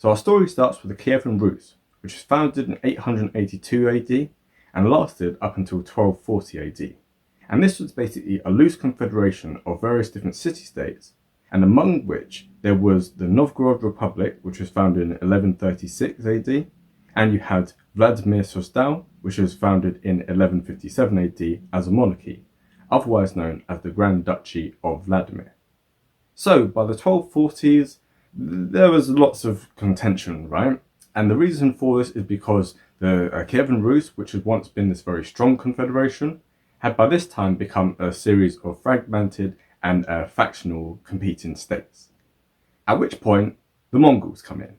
So our story starts with the Kievan Rus, which was founded in 882 AD and lasted up until 1240 AD. And this was basically a loose confederation of various different city-states, and among which there was the Novgorod Republic, which was founded in 1136 AD, and you had Vladimir Sostal, which was founded in 1157 AD as a monarchy, otherwise known as the Grand Duchy of Vladimir. So by the 1240s, there was lots of contention, right? And the reason for this is because the Kievan Rus, which had once been this very strong confederation, had by this time become a series of fragmented and factional competing states. At which point, the Mongols come in.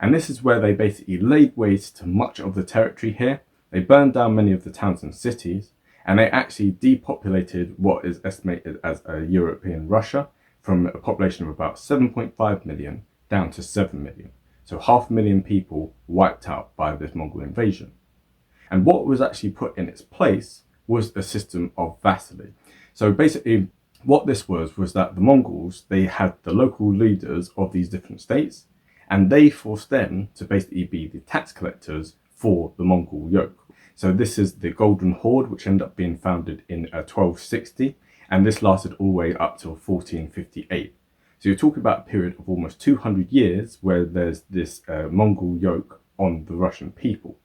And this is where they basically laid waste to much of the territory here. They burned down many of the towns and cities, and they actually depopulated what is estimated as a European Russia from a population of about 7.5 million down to 7 million. So 500,000 people wiped out by this Mongol invasion. And what was actually put in its place was a system of vassally. So basically what this was that the Mongols, they had the local leaders of these different states, and they forced them to basically be the tax collectors for the Mongol yoke. So this is the Golden Horde, which ended up being founded in 1260, and this lasted all the way up till 1458. So you're talking about a period of almost 200 years where there's this Mongol yoke on the Russian people.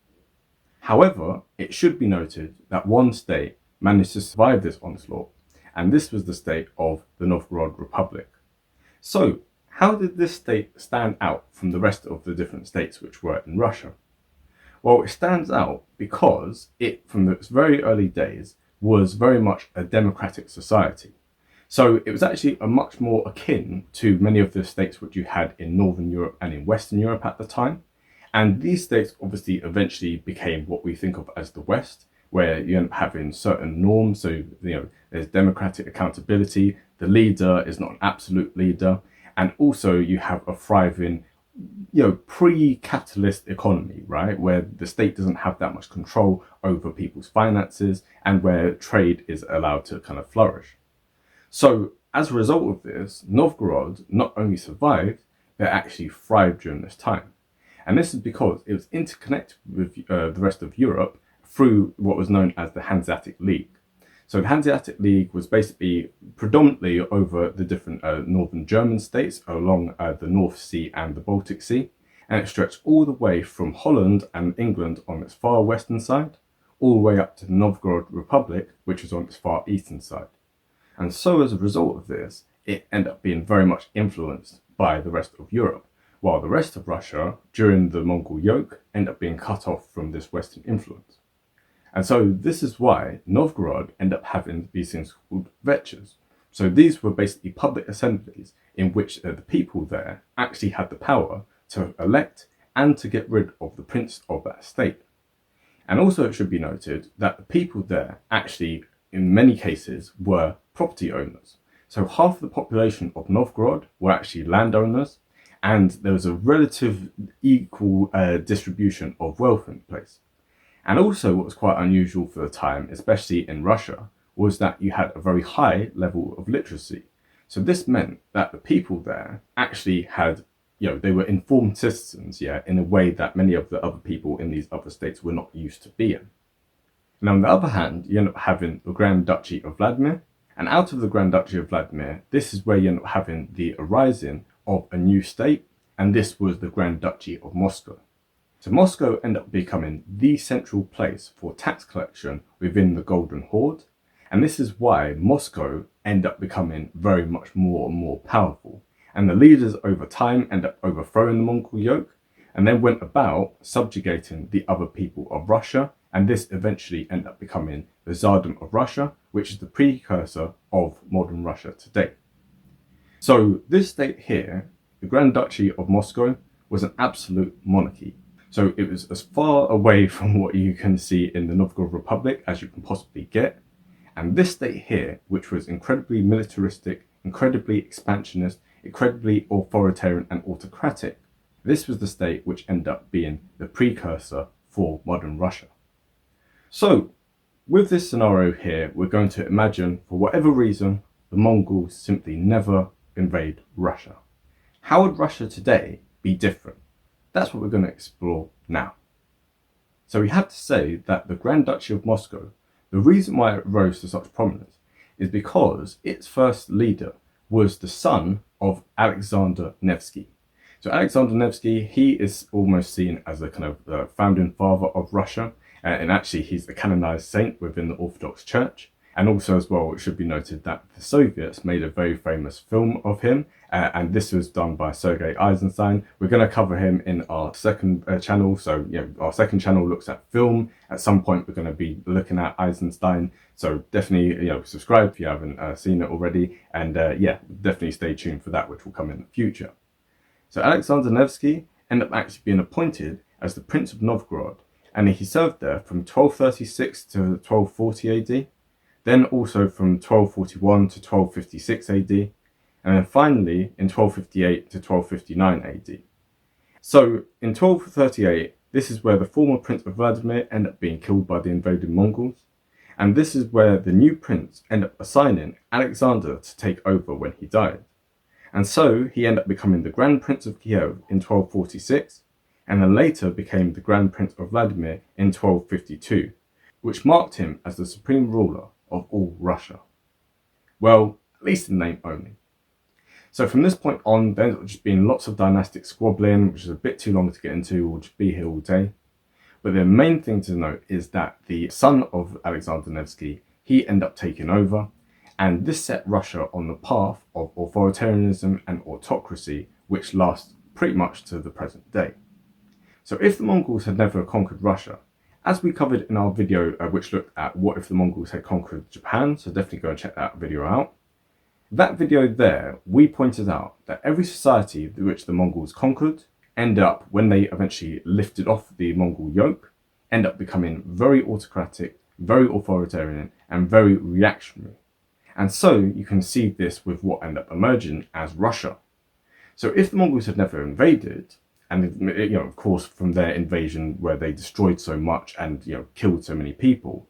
However, it should be noted that one state managed to survive this onslaught, and this was the state of the Novgorod Republic. So, how did this state stand out from the rest of the different states which were in Russia? Well, it stands out because it, from its very early days, was very much a democratic society. So it was actually a much more akin to many of the states which you had in Northern Europe and in Western Europe at the time. And these states obviously eventually became what we think of as the West, where you end up having certain norms. So, there's democratic accountability. The leader is not an absolute leader. And also you have a thriving, pre-capitalist economy, right? Where the state doesn't have that much control over people's finances and where trade is allowed to kind of flourish. So as a result of this, Novgorod not only survived, but actually thrived during this time. And this is because it was interconnected with the rest of Europe through what was known as the Hanseatic League. So the Hanseatic League was basically predominantly over the different northern German states along the North Sea and the Baltic Sea. And it stretched all the way from Holland and England on its far western side, all the way up to the Novgorod Republic, which was on its far eastern side. And so as a result of this, it ended up being very much influenced by the rest of Europe, while the rest of Russia, during the Mongol yoke, ended up being cut off from this Western influence. And so this is why Novgorod ended up having these things called vechers. So these were basically public assemblies in which the people there actually had the power to elect and to get rid of the prince of that state. And also it should be noted that the people there actually, in many cases, were property owners. So half the population of Novgorod were actually landowners, and there was a relative equal distribution of wealth in place. And also what was quite unusual for the time, especially in Russia, was that you had a very high level of literacy. So this meant that the people there actually had, they were informed citizens, in a way that many of the other people in these other states were not used to being. And on the other hand, you end up having the Grand Duchy of Vladimir, and out of the Grand Duchy of Vladimir, this is where you end up having the arising of a new state, and this was the Grand Duchy of Moscow. So Moscow ended up becoming the central place for tax collection within the Golden Horde, and this is why Moscow ended up becoming very much more and more powerful. And the leaders over time ended up overthrowing the Mongol yoke, and then went about subjugating the other people of Russia, and this eventually ended up becoming the Tsardom of Russia, which is the precursor of modern Russia today. So this state here, the Grand Duchy of Moscow, was an absolute monarchy. So it was as far away from what you can see in the Novgorod Republic as you can possibly get. And this state here, which was incredibly militaristic, incredibly expansionist, incredibly authoritarian and autocratic, this was the state which ended up being the precursor for modern Russia. So with this scenario here, we're going to imagine, for whatever reason, the Mongols simply never invade Russia. How would Russia today be different? That's what we're going to explore now. So we have to say that the Grand Duchy of Moscow, the reason why it rose to such prominence is because its first leader was the son of Alexander Nevsky. So Alexander Nevsky, he is almost seen as a kind of founding father of Russia, and actually he's a canonized saint within the Orthodox Church. And also as well, it should be noted that the Soviets made a very famous film of him, and this was done by Sergei Eisenstein. We're going to cover him in our second channel. So, our second channel looks at film. At some point, we're going to be looking at Eisenstein. So definitely, subscribe if you haven't seen it already. And definitely stay tuned for that, which will come in the future. So Alexander Nevsky ended up actually being appointed as the Prince of Novgorod, and he served there from 1236 to 1240 AD. Then also from 1241 to 1256 AD, and then finally in 1258 to 1259 AD. So in 1238, this is where the former Prince of Vladimir ended up being killed by the invading Mongols, and this is where the new prince ended up assigning Alexander to take over when he died. And so he ended up becoming the Grand Prince of Kiev in 1246, and then later became the Grand Prince of Vladimir in 1252, which marked him as the supreme ruler of all Russia. Well, at least in name only. So from this point on, there ended up just being lots of dynastic squabbling, which is a bit too long to get into, we'll just be here all day. But the main thing to note is that the son of Alexander Nevsky, he ended up taking over, and this set Russia on the path of authoritarianism and autocracy, which lasts pretty much to the present day. So if the Mongols had never conquered Russia, as we covered in our video which looked at what if the Mongols had conquered Japan, so definitely go and check that video out. That video there, we pointed out that every society which the Mongols conquered ended up, when they eventually lifted off the Mongol yoke, end up becoming very autocratic, very authoritarian, and very reactionary. And so you can see this with what ended up emerging as Russia. So if the Mongols had never invaded, and of course from their invasion where they destroyed so much and killed so many people,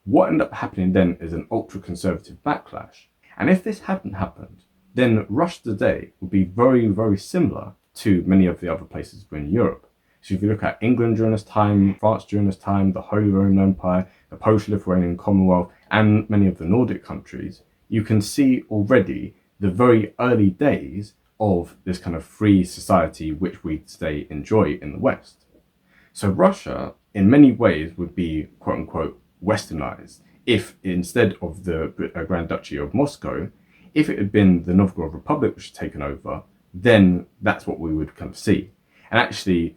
what ended up happening then is an ultra-conservative backlash. And if this hadn't happened, then Russia today would be very, very similar to many of the other places in Europe. So if you look at England during this time, France during this time, the Holy Roman Empire, the Polish-Lithuanian Commonwealth, and many of the Nordic countries, you can see already the very early days of this kind of free society which we today enjoy in the West. So Russia, in many ways, would be quote-unquote westernized if instead of the Grand Duchy of Moscow, if it had been the Novgorod Republic which had taken over, then that's what we would kind of see. And actually,